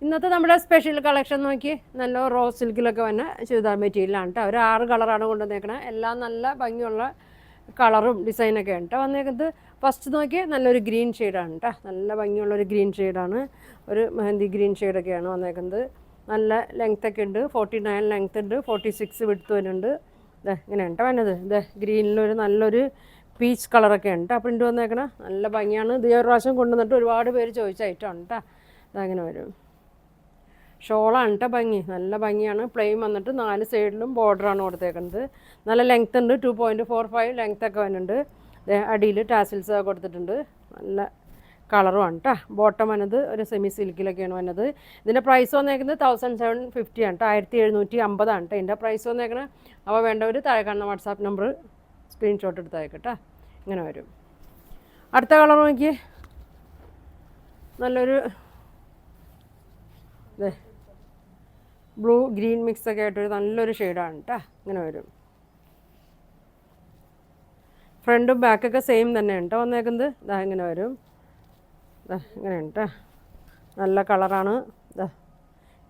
ഇന്നത്തെ നമ്മുടെ special collection നോക്കി നല്ല റോസ് സിൽക്കിലൊക്കെ വന്ന ചുരിദാർ മെറ്റീരിയലാണ് കേട്ടോ. ഒരു 6 കളറാണ് കൊണ്ടുവന്നേക്കണത്. എല്ലാം നല്ല ഭംഗിയുള്ള കളറും ഡിസൈനൊക്കെ ഉണ്ട് കേട്ടോ വന്നേക്കുന്നത്. ഫസ്റ്റ് നോക്കി നല്ലൊരു ഗ്രീൻ ഷെയ്ഡാണ് കേട്ടോ. നല്ല ഭംഗിയുള്ളൊരു ഗ്രീൻ ഷെയ്ഡാണ്. ഒരു മെഹന്തി ഗ്രീൻ ഷെയ്ഡൊക്കെയാണ് വന്നേക്കുന്നത്. നല്ല ലെങ്ത്തൊക്കെ ഉണ്ട്. 49 ലെങ്ത് ഉണ്ട്, 46 വിഡ്ത്ത് വരുന്നുണ്ട്. ഇങ്ങനെയാണ് കേട്ടോ വന്നത്. ഗ്രീനിലൊരു നല്ലൊരു പീച്ച് കളറൊക്കെ ഉണ്ട് കേട്ടോ. പ്രിൻറ്റ് വന്നേക്കണം. നല്ല ഭംഗിയാണ്. ഇത് ഒരു പ്രാവശ്യം കൊണ്ടുവന്നിട്ട് ഒരുപാട് പേര് ചോദിച്ച ഐറ്റമാണ് കേട്ടോ. അതങ്ങനെ വരും. ഷോളാണ് കേട്ടോ ഭംഗി. നല്ല ഭംഗിയാണ്. പ്ലെയിൻ വന്നിട്ട് 4 സൈഡിലും ബോർഡറാണ് കൊടുത്തേക്കുന്നത്. നല്ല ലെങ്ത് ഉണ്ട്. 2.45 ലെങ്ത്തൊക്കെ വരുന്നുണ്ട്. അടിയിൽ ടാസിൽസ് കൊടുത്തിട്ടുണ്ട്. നല്ല കളറുമാണ് കേട്ടോ. ബോട്ടം വന്നത് ഒരു സെമി സിൽക്കിലൊക്കെയാണ് വന്നത്. ഇതിൻ്റെ പ്രൈസ് വന്നേക്കുന്നത് 1750 ആണ് കേട്ടോ. 1750 ആണ് കേട്ടോ ഇതിൻ്റെ പ്രൈസ് വന്നേക്കുന്നത്. അപ്പോൾ വേണ്ടവർ താഴെ കാണുന്ന വാട്സാപ്പ് നമ്പർ സ്ക്രീൻഷോട്ട് എടുത്ത് അയക്കട്ടോ. ഇങ്ങനെ വരും. അടുത്ത കളർ നോക്കി നല്ലൊരു ബ്ലൂ ഗ്രീൻ മിക്സൊക്കെ ആയിട്ടൊരു നല്ലൊരു ഷെയ്ഡാണ് കേട്ടോ. ഇങ്ങനെ വരും. ഫ്രണ്ടും ബാക്കൊക്കെ സെയിം തന്നെ കേട്ടോ വന്നേക്കുന്നത്. ഇങ്ങനെ വരും. ഇങ്ങനെ കേട്ടോ. നല്ല കളറാണ്.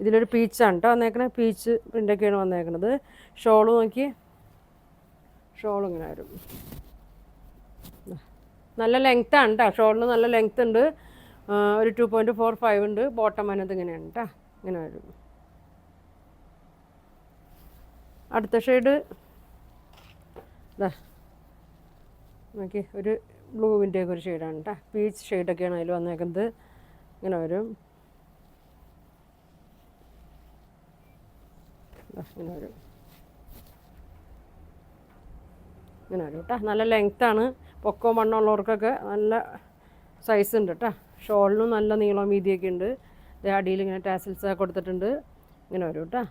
ഇതിലൊരു പീച്ചാണ് കേട്ടോ വന്നേക്കണത്. പീച്ച് പ്രിൻ്റൊക്കെയാണ് വന്നേക്കുന്നത്. ഷോള് നോക്കി. ഷോൾ ഇങ്ങനെ വരും. നല്ല ലെങ്ത്താണ് കേട്ടോ. ഷോളിന് നല്ല ലെങ്ത് ഉണ്ട്. ഒരു 2.45 ഉണ്ട്. ബോട്ടം വന്നത് ഇങ്ങനെയാണ് കേട്ടോ. ഇങ്ങനെ വരും. അടുത്ത ഷെയ്ഡ് നോക്കി ഒരു ബ്ലൂവിൻ്റെയൊക്കെ ഒരു ഷെയ്ഡാണ് കേട്ടോ. പീച്ച് ഷെയ്ഡൊക്കെയാണ് അതിൽ വന്നേക്കുന്നത്. ഇങ്ങനെ വരും. ഇങ്ങനെ വരും. ഇങ്ങനെ വരും കേട്ടോ. നല്ല ലെങ്ത്താണ്. പൊക്കോ മണ്ണുള്ളവർക്കൊക്കെ നല്ല സൈസ് ഉണ്ട് കേട്ടോ. ഷോളിനും നല്ല നീളം വീതിയൊക്കെ ഉണ്ട്. അടിയിൽ ഇങ്ങനെ ടാസിൽസ് കൊടുത്തിട്ടുണ്ട്. ഇങ്ങനെ വരും കേട്ടോ.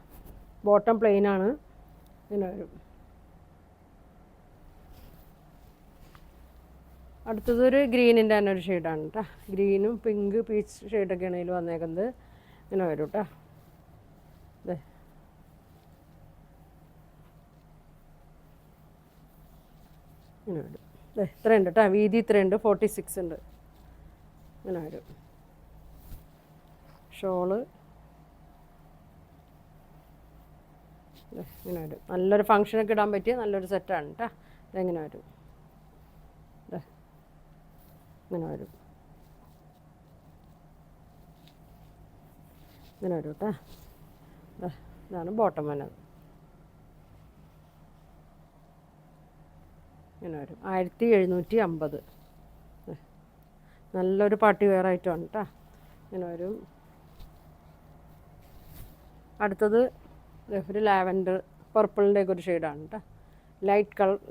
ബോട്ടം പ്ലെയിനാണ്. ഇങ്ങനെ വരും. അടുത്തതൊരു ഗ്രീനിൻ്റെ തന്നെ ഒരു ഷെയ്ഡാണ് കേട്ടോ. ഗ്രീനും പിങ്ക് പീച്ച് ഷെയ്ഡൊക്കെയാണ് അതിൽ വന്നേക്കുന്നത്. ഇങ്ങനെ വരും കേട്ടോ. ഇങ്ങനെ വരും. ഇത്രയുണ്ട് കേട്ടോ. വീതി ഇത്രയുണ്ട്. 46 ഉണ്ട്. ഇങ്ങനെ വരും. ഷോള് ഇങ്ങനെ വരും. നല്ലൊരു ഫങ്ഷനൊക്കെ ഇടാൻ പറ്റിയ നല്ലൊരു സെറ്റാണ് കേട്ടോ. ഇതെങ്ങനെ വരും. ഇങ്ങനെ വരും. ഇങ്ങനെ വരും കേട്ടോ. ഇതാണ് ബോട്ടം വന്നത്. ഇങ്ങനെ വരും. 1750. നല്ലൊരു പാർട്ടി വെയർ ഐറ്റമാണ് കേട്ടോ. ഇങ്ങനെ വരും. അടുത്തത് ഒരു ലാവൻഡർ പർപ്പിളിൻ്റെയൊക്കെ ഒരു ഷെയ്ഡാണ് കേട്ടോ.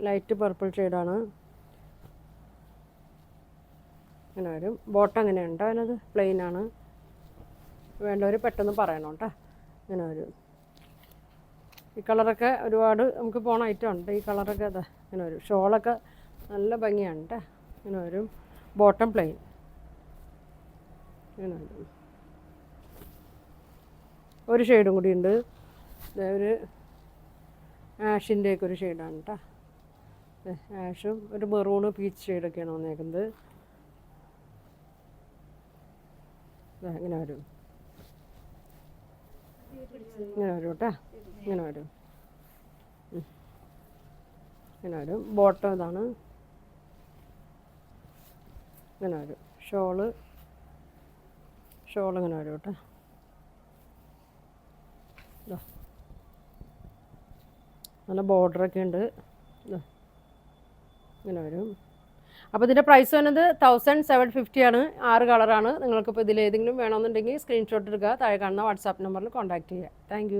ലൈറ്റ് പർപ്പിൾ ഷെയ്ഡാണ്. ഇങ്ങനെ വരും. ബോട്ടം എങ്ങനെയുണ്ടോ അതിനത് പ്ലെയിനാണ്. വേണ്ടവർ പെട്ടെന്ന് പറയണം കേട്ടോ. ഇങ്ങനെ വരും. ഈ കളറൊക്കെ ഒരുപാട് നമുക്ക് പോണ ഐറ്റം ഉണ്ട്. ഈ കളറൊക്കെ ഇങ്ങനെ വരും. ഷോളൊക്കെ നല്ല ഭംഗിയാണ് കേട്ടോ. ഇങ്ങനെ വരും. Bottom plain. ഇങ്ങനെ വരും. ഒരു ഷെയ്ഡും കൂടി ഉണ്ട്. ഒരു ആഷിൻ്റെയൊക്കെ ഒരു ഷെയ്ഡാണ് കേട്ടോ. ആഷും ഒരു മെറൂണ് പീച്ച് ഷെയ്ഡൊക്കെയാണ് വന്നേക്കുന്നത്. ഇങ്ങനെ വരും. ഇങ്ങനെ വരും കേട്ടോ. ഇങ്ങനെ വരും. ഇങ്ങനെ വരും. ബോട്ടം ഇതാണ്. ഇങ്ങനെ വരും. ഷോള് ഇങ്ങനെ വരും കേട്ടോ. നല്ല ബോർഡറൊക്കെ ഉണ്ട്. ഇങ്ങനെ വരും. അപ്പോൾ ഇതിൻ്റെ പ്രൈസ് വന്നത് 1750 ആണ്. 6 കളറാണ്. നിങ്ങൾക്കിപ്പോൾ ഇതിലേതെങ്കിലും വേണമെന്നുണ്ടെങ്കിൽ സ്ക്രീൻഷോട്ട് എടുക്കുക. താഴെ കാണുന്ന വാട്സാപ്പ് നമ്പറിൽ കോൺടാക്റ്റ് ചെയ്യുക. താങ്ക്